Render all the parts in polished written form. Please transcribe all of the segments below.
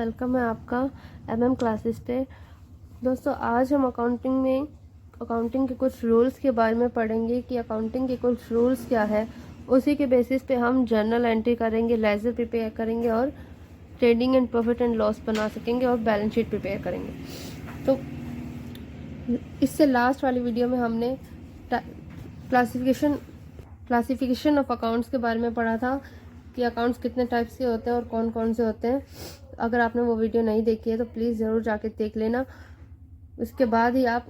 Welcome है आपका MM classes पे। दोस्तों, आज हम अकाउंटिंग के कुछ रूल्स के बारे में पढ़ेंगे कि अकाउंटिंग के कुछ रूल्स क्या है। उसी के बेसिस पे हम जर्नल एंट्री करेंगे, लेजर प्रिपेयर करेंगे और trading and profit and loss बना सकेंगे और बैलेंस शीट प्रिपेयर करेंगे। तो इससे लास्ट वाली वीडियो में हमने क्लासिफिकेशन ऑफ अकाउंट्स के बारे में पढ़ा था कि अकाउंट्स कितने टाइप के होते हैं और कौन कौन से होते हैं। अगर आपने वो वीडियो नहीं देखी है तो प्लीज़ ज़रूर जाके देख लेना। उसके बाद ही आप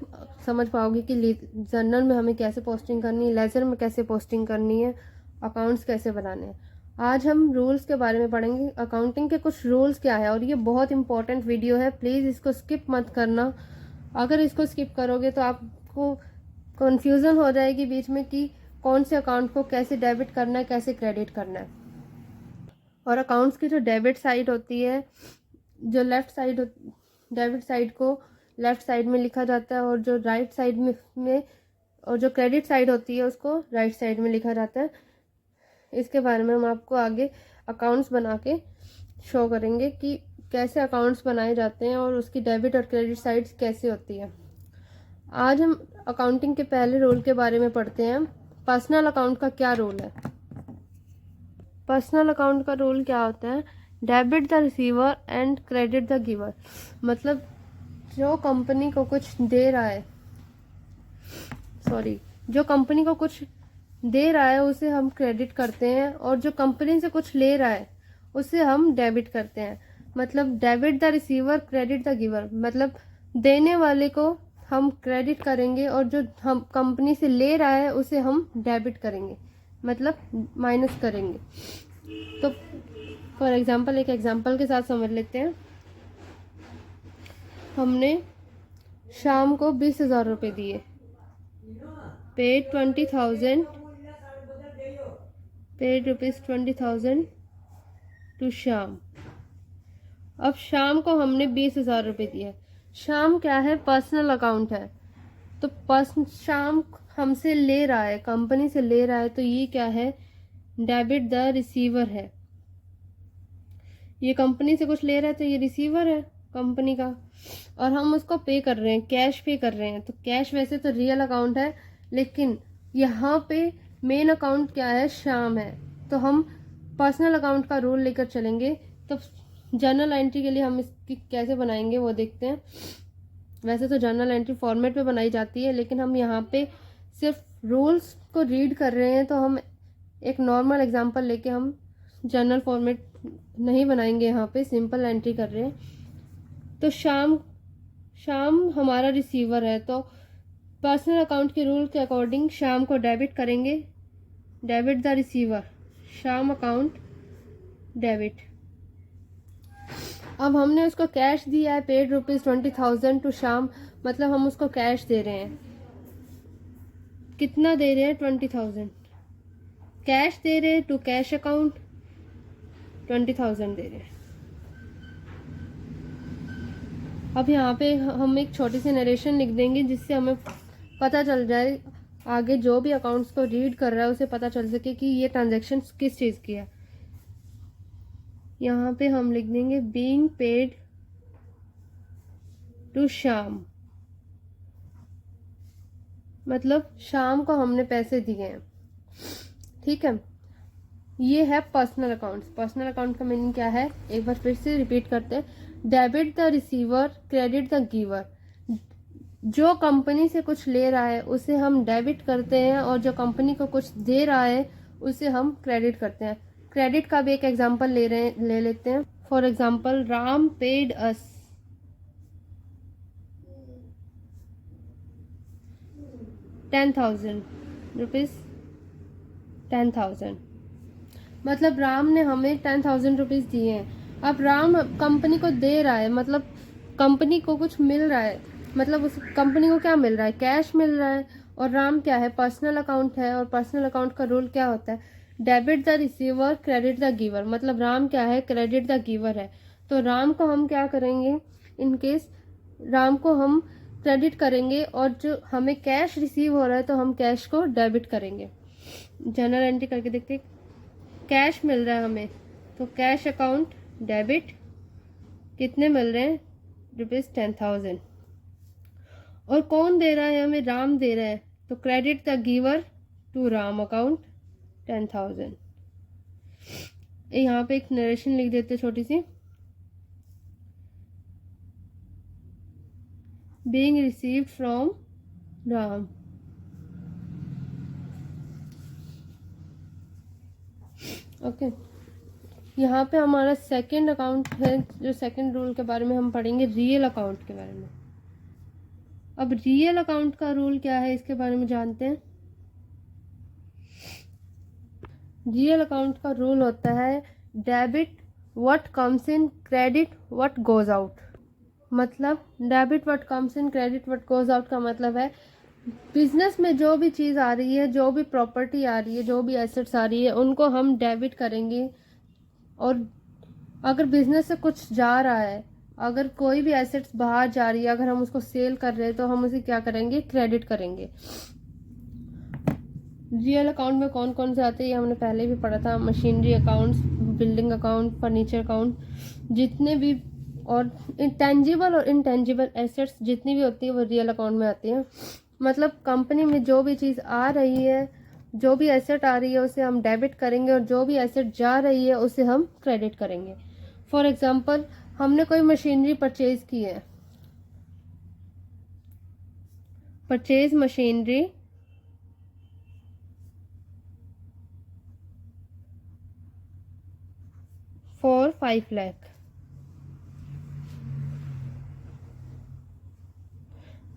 समझ पाओगे कि जर्नल में हमें कैसे पोस्टिंग करनी है, लेजर में कैसे पोस्टिंग करनी है, अकाउंट्स कैसे बनाने हैं। आज हम रूल्स के बारे में पढ़ेंगे, अकाउंटिंग के कुछ रूल्स क्या है। और ये बहुत इंपॉर्टेंट वीडियो है, प्लीज़ इसको स्किप मत करना। अगर इसको स्किप करोगे तो आपको कन्फ्यूज़न हो जाएगी बीच में कि कौन से अकाउंट को कैसे डेबिट करना है, कैसे क्रेडिट करना है। और अकाउंट्स की जो डेबिट साइड होती है, जो डेबिट साइड को लेफ्ट साइड में लिखा जाता है और जो राइट साइड में और जो क्रेडिट साइड होती है उसको राइट साइड में लिखा जाता है। इसके बारे में हम आपको आगे अकाउंट्स बना के शो करेंगे कि कैसे अकाउंट्स बनाए जाते हैं और उसकी डेबिट और क्रेडिट साइड्स कैसे होती है। आज हम अकाउंटिंग के पहले रूल के बारे में पढ़ते हैं। पर्सनल अकाउंट का क्या रूल है? पर्सनल अकाउंट का रूल क्या होता है? Debit the receiver and credit the giver. मतलब जो कंपनी को कुछ दे रहा है, जो कंपनी को कुछ दे रहा है उसे हम क्रेडिट करते हैं और जो कंपनी से कुछ ले रहा है उसे हम डेबिट करते हैं। मतलब debit the receiver, credit the giver. मतलब देने वाले को हम क्रेडिट करेंगे और जो हम कंपनी से ले रहा है उसे हम डेबिट करेंगे, मतलब माइनस करेंगे। तो फॉर एग्जांपल, एक एग्जांपल के साथ समझ लेते हैं। हमने शाम को 20,000 रुपये दिए, पेड 20,000, पेड ₹20,000 टू श्याम। अब शाम को हमने 20,000 रुपये दिए। शाम क्या है? पर्सनल अकाउंट है। तो शाम हमसे ले रहा है, कंपनी से ले रहा है, तो ये क्या है? डेबिट द रिसीवर है। ये कंपनी से कुछ ले रहा है तो ये रिसीवर है कंपनी का, और हम उसको पे कर रहे हैं, कैश पे कर रहे हैं। तो कैश वैसे तो रियल अकाउंट है, लेकिन यहाँ पे मेन अकाउंट क्या है? शाम है। तो हम पर्सनल अकाउंट का रूल लेकर चलेंगे। तो जर्नल एंट्री के लिए हम इसकी कैसे बनाएंगे वो देखते हैं। वैसे तो जर्नल एंट्री फॉर्मेट पे बनाई जाती है, लेकिन हम यहाँ पे सिर्फ रूल्स को रीड कर रहे हैं, तो हम एक नॉर्मल एग्जांपल लेके हम जर्नल फॉर्मेट नहीं बनाएंगे। यहाँ पे सिंपल एंट्री कर रहे हैं। तो शाम हमारा रिसीवर है, तो पर्सनल अकाउंट के रूल के अकॉर्डिंग शाम को डेबिट करेंगे, डेबिट द रिसीवर, शाम अकाउंट डेबिट। अब हमने उसको कैश दिया है, पेड ₹20,000 टू शाम, मतलब हम उसको कैश दे रहे हैं। कितना दे रहे हैं? 20,000 कैश दे रहे हैं टू कैश अकाउंट, 20,000 दे रहे हैं। अब यहाँ पे हम एक छोटी सी नरेशन लिख देंगे जिससे हमें पता चल जाए, आगे जो भी अकाउंट्स को रीड कर रहा है उसे पता चल सके कि ये ट्रांजैक्शन किस चीज़ की है। यहाँ पे हम लिख देंगे बीइंग पेड टू शाम, मतलब शाम को हमने पैसे दिए हैं। ठीक है, ये है पर्सनल अकाउंट्स। पर्सनल अकाउंट का मीनिंग क्या है? एक बार फिर से रिपीट करते हैं। Debit the receiver, credit the giver. जो कंपनी से कुछ ले रहा है उसे हम डेबिट करते हैं और जो कंपनी को कुछ दे रहा है उसे हम क्रेडिट करते हैं। क्रेडिट का भी एक एग्जांपल ले लेते हैं। फॉर एग्जांपल, राम पेड अस ₹10,000, 10,000। मतलब राम ने हमें 10,000 रुपीज़ दिए हैं। अब राम कंपनी को दे रहा है, मतलब कंपनी को कुछ मिल रहा है। मतलब उस कंपनी को क्या मिल रहा है? कैश मिल रहा है। और राम क्या है? पर्सनल अकाउंट है। और पर्सनल अकाउंट का रूल क्या होता है? Debit the receiver, credit the giver. मतलब राम क्या है? क्रेडिट द गिवर है। तो राम को हम क्या करेंगे? इन केस राम को हम क्रेडिट करेंगे और जो हमें कैश रिसीव हो रहा है तो हम कैश को डेबिट करेंगे। जर्नल एंट्री करके देखते, कैश मिल रहा है हमें, तो कैश अकाउंट डेबिट, कितने मिल रहे हैं? ₹10,000। और कौन दे रहा है हमें? राम दे रहा है, तो credit the giver to Ram account 10,000। यहाँ पे एक नरेशन लिख देते छोटी सी, being received from Ram. Okay, यहाँ पे हमारा सेकंड अकाउंट है, जो सेकंड रूल के बारे में हम पढ़ेंगे, रियल अकाउंट के बारे में। अब रियल अकाउंट का रूल क्या है, इसके बारे में जानते हैं। रियल अकाउंट का रूल होता है debit what comes in, credit what goes out. मतलब debit what comes in, credit what goes out का मतलब है बिजनेस में जो भी चीज़ आ रही है, जो भी प्रॉपर्टी आ रही है, जो भी एसेट्स आ रही है, उनको हम डेबिट करेंगे। और अगर बिजनेस से कुछ जा रहा है, अगर कोई भी एसेट्स बाहर जा रही है, अगर हम उसको सेल कर रहे हैं, तो हम उसे क्या करेंगे? क्रेडिट करेंगे। रियल अकाउंट में कौन कौन से आते हैं ये हमने पहले भी पढ़ा था। Machinery accounts, building account, furniture account, जितने भी और टेंजिबल और इनटेंजिबल एसेट्स जितनी भी होती है वो रियल अकाउंट में आती है। मतलब कंपनी में जो भी चीज़ आ रही है, जो भी एसेट आ रही है, उसे हम डेबिट करेंगे, और जो भी एसेट जा रही है उसे हम क्रेडिट करेंगे। फॉर एग्जांपल, हमने कोई मशीनरी परचेज की है, परचेज मशीनरी फॉर 5 लाख।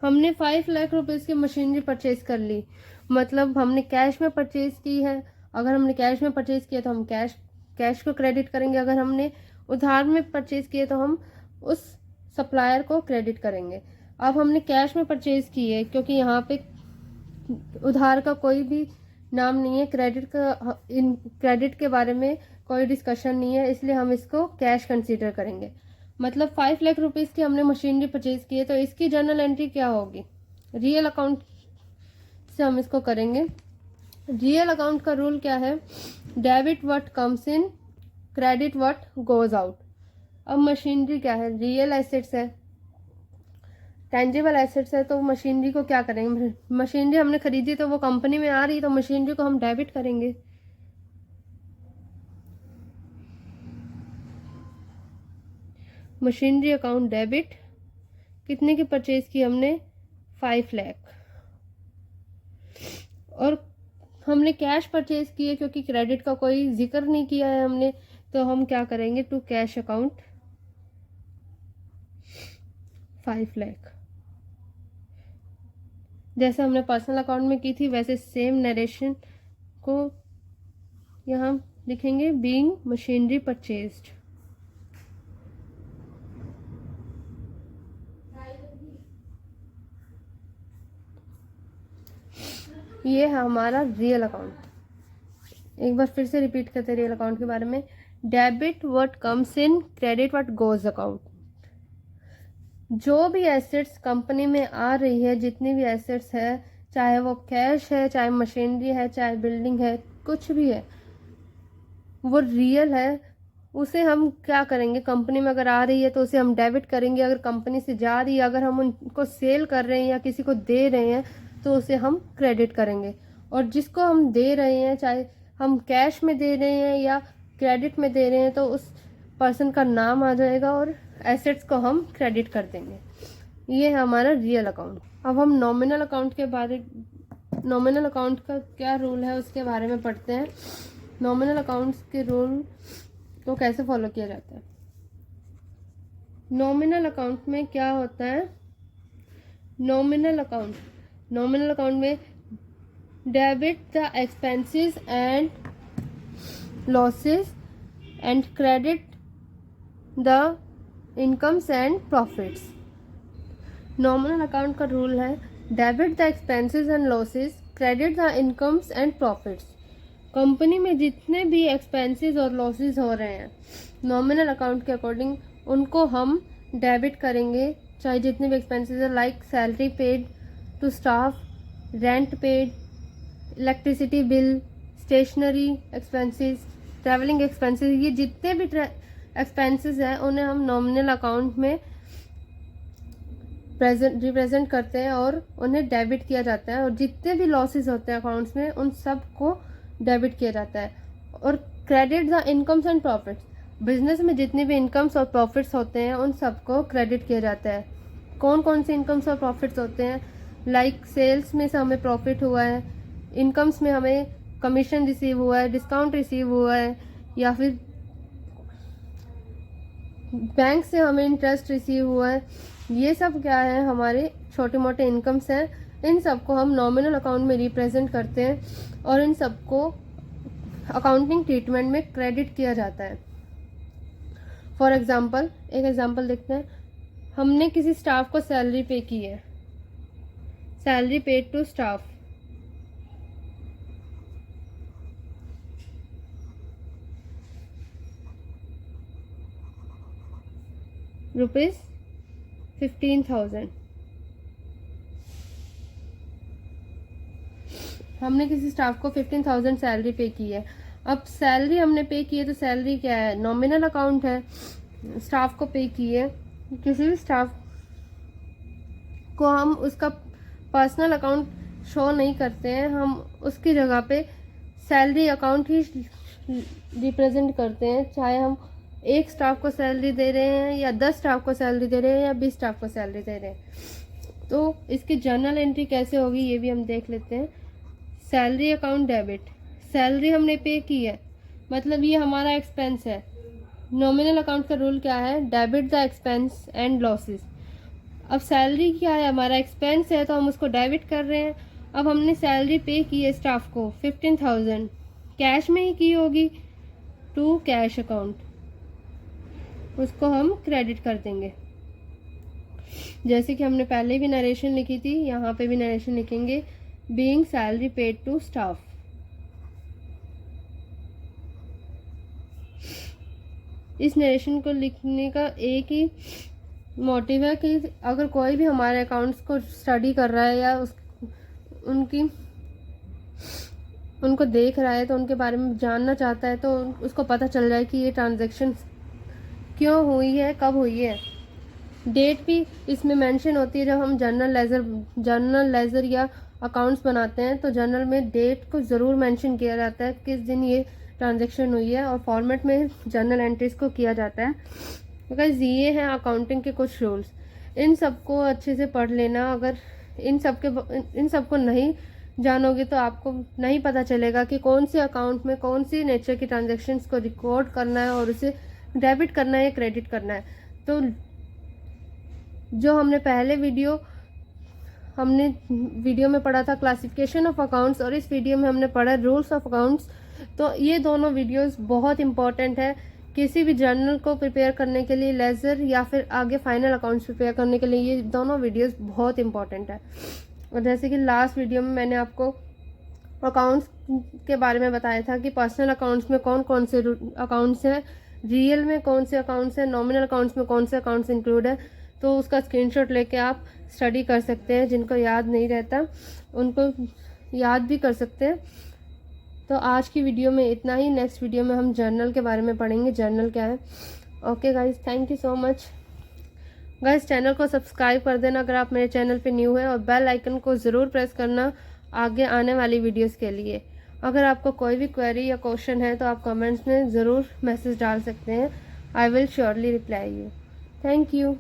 हमने 5 लाख रुपीज़ की मशीनरी परचेज कर ली, मतलब हमने कैश में परचेज की है। अगर हमने कैश में परचेज किया तो हम कैश को क्रेडिट करेंगे। अगर हमने उधार में परचेज किए तो हम उस सप्लायर को क्रेडिट करेंगे। अब हमने कैश में परचेज की है, क्योंकि यहाँ पे उधार का कोई भी नाम नहीं है, क्रेडिट के बारे में कोई डिस्कशन नहीं है, इसलिए हम इसको कैश कंसीडर करेंगे। मतलब 5 लाख रुपीज़ की हमने मशीनरी परचेज की है, तो इसकी जर्नल एंट्री क्या होगी? रियल अकाउंट से हम इसको करेंगे। रियल अकाउंट का रूल क्या है? Debit what comes in, credit what goes out. अब मशीनरी क्या है? रियल एसेट्स है, टेंजिबल एसेट्स है, तो मशीनरी को क्या करेंगे? मशीनरी हमने खरीदी तो वो कंपनी में आ रही, तो मशीनरी को हम डेबिट करेंगे। Machinery account debit. कितने की परचेज की हमने? 5 लाख। और हमने कैश परचेज की है, क्योंकि क्रेडिट का कोई जिक्र नहीं किया है हमने, तो हम क्या करेंगे? To cash account 5 lakh. जैसे हमने पर्सनल अकाउंट में की थी, वैसे सेम नरेशन को यहाँ लिखेंगे, बीइंग मशीनरी परचेज्ड। ये है हमारा रियल अकाउंट। एक बार फिर से रिपीट करते हैं रियल अकाउंट के बारे में। Debit what comes in, credit what goes out. जो भी एसेट्स कंपनी में आ रही है, जितनी भी एसेट्स है, चाहे वो कैश है, चाहे मशीनरी है, चाहे बिल्डिंग है, कुछ भी है, वो रियल है, उसे हम क्या करेंगे? कंपनी में अगर आ रही है तो उसे हम डेबिट करेंगे। अगर कंपनी से जा रही है, अगर हम उनको सेल कर रहे हैं या किसी को दे रहे हैं, तो उसे हम क्रेडिट करेंगे। और जिसको हम दे रहे हैं, चाहे हम कैश में दे रहे हैं या क्रेडिट में दे रहे हैं, तो उस पर्सन का नाम आ जाएगा और एसेट्स को हम क्रेडिट कर देंगे। ये है हमारा रियल अकाउंट। अब हम नॉमिनल अकाउंट का क्या रूल है उसके बारे में पढ़ते हैं। नॉमिनल अकाउंट्स के रूल को कैसे फॉलो किया जाता है। नॉमिनल अकाउंट में क्या होता है? नॉमिनल अकाउंट में debit the expenses and losses and credit the incomes and profits. Nominal account का रूल है debit the expenses and losses, credit the incomes and profits. Company में जितने भी एक्सपेंसेस और लॉसेस हो रहे हैं, नॉमिनल अकाउंट के अकॉर्डिंग उनको हम डेबिट करेंगे। चाहे जितने भी एक्सपेंसेस है, like salary paid to staff, rent paid, electricity bill, stationery expenses, travelling expenses, ये जितने भी एक्सपेंसेस हैं उन्हें हम नॉमिनल अकाउंट में रिप्रेजेंट करते हैं और उन्हें डेबिट किया जाता है, और जितने भी लॉसेस होते हैं अकाउंट्स में उन सब को डेबिट किया जाता है। और credit the incomes and profits, business में जितने भी इनकम्स और प्रॉफिट्स होते हैं उन सबको क्रेडिट किया जाता है। कौन कौन से इनकम्स और प्रॉफिट्स होते हैं? लाइक सेल्स में से हमें प्रॉफिट हुआ है, इनकम्स में हमें कमीशन रिसीव हुआ है, डिस्काउंट रिसीव हुआ है, या फिर बैंक से हमें इंटरेस्ट रिसीव हुआ है। ये सब क्या है? हमारे छोटे मोटे इनकम्स हैं। इन सबको हम नॉमिनल अकाउंट में रिप्रेजेंट करते हैं और इन सबको अकाउंटिंग ट्रीटमेंट में क्रेडिट किया जाता है। फॉर एग्जांपल, एक एग्जांपल देखते हैं। हमने किसी स्टाफ को सैलरी पे की है, सैलरी पेड टू स्टाफ, ₹15,000। हमने किसी स्टाफ को 15,000 सैलरी पे की है। अब सैलरी हमने पे की है तो सैलरी क्या है? नॉमिनल अकाउंट है। स्टाफ को पे की है, किसी भी स्टाफ को हम उसका पर्सनल अकाउंट शो नहीं करते हैं, हम उसकी जगह पे सैलरी अकाउंट ही रिप्रेजेंट करते हैं। चाहे हम एक स्टाफ को सैलरी दे रहे हैं या 10 स्टाफ को सैलरी दे रहे हैं या 20 स्टाफ को सैलरी दे रहे हैं। तो इसकी जर्नल एंट्री कैसे होगी ये भी हम देख लेते हैं। सैलरी अकाउंट डेबिट, सैलरी हमने पे की है, मतलब ये हमारा एक्सपेंस है। नॉमिनल अकाउंट का रूल क्या है? Debit the expense and losses. अब सैलरी क्या है? हमारा एक्सपेंस है तो हम उसको डेबिट कर रहे हैं। अब हमने सैलरी पे की है स्टाफ को 15,000, कैश में ही की होगी, टू कैश अकाउंट, उसको हम क्रेडिट कर देंगे। जैसे कि हमने पहले भी नरेशन लिखी थी, यहाँ पे भी नरेशन लिखेंगे, being salary paid to staff. इस नरेशन को लिखने का एक ही मोटिव है कि अगर कोई भी हमारे अकाउंट्स को स्टडी कर रहा है या उनको देख रहा है तो उनके बारे में जानना चाहता है, तो उसको पता चल जाए कि ये ट्रांजैक्शन क्यों हुई है, कब हुई है। डेट भी इसमें मेंशन होती है। जब हम जर्नल लेजर या अकाउंट्स बनाते हैं तो जर्नल में डेट को ज़रूर मेंशन किया जाता है किस दिन ये ट्रांजैक्शन हुई है, और फॉर्मेट में जर्नल एंट्रीज को किया जाता है। बिकॉज ये हैं अकाउंटिंग के कुछ रूल्स, इन सबको अच्छे से पढ़ लेना। अगर इन सबको नहीं जानोगे तो आपको नहीं पता चलेगा कि कौन से अकाउंट में कौन सी नेचर की ट्रांजैक्शंस को रिकॉर्ड करना है और उसे डेबिट करना है या क्रेडिट करना है। तो जो हमने पहले वीडियो में पढ़ा था क्लासिफिकेशन ऑफ अकाउंट्स, और इस वीडियो में हमने पढ़ा रूल्स ऑफ अकाउंट्स। तो ये दोनों वीडियोस बहुत इंपॉर्टेंट है किसी भी जर्नल को प्रिपेयर करने के लिए, लेजर या फिर आगे फाइनल अकाउंट्स प्रिपेयर करने के लिए। ये दोनों वीडियोस बहुत इंपॉर्टेंट है। और जैसे कि लास्ट वीडियो में मैंने आपको अकाउंट्स के बारे में बताया था कि पर्सनल अकाउंट्स में कौन कौन से अकाउंट्स हैं, रियल में कौन से अकाउंट्स हैं, नॉमिनल अकाउंट्स में कौन से अकाउंट्स इंक्लूड है। तो उसका स्क्रीनशॉट लेके आप स्टडी कर सकते हैं। जिनको याद नहीं रहता उनको याद भी कर सकते हैं। तो आज की वीडियो में इतना ही। नेक्स्ट वीडियो में हम जर्नल के बारे में पढ़ेंगे, जर्नल क्या है। Okay guys, thank you so much. Guys, channel को सब्सक्राइब कर देना अगर आप मेरे चैनल पे न्यू है, और बेल आइकन को ज़रूर प्रेस करना आगे आने वाली वीडियोस के लिए। अगर आपको कोई भी क्वेरी या क्वेश्चन है तो आप कमेंट्स में ज़रूर मैसेज डाल सकते हैं। I will surely reply you. Thank you.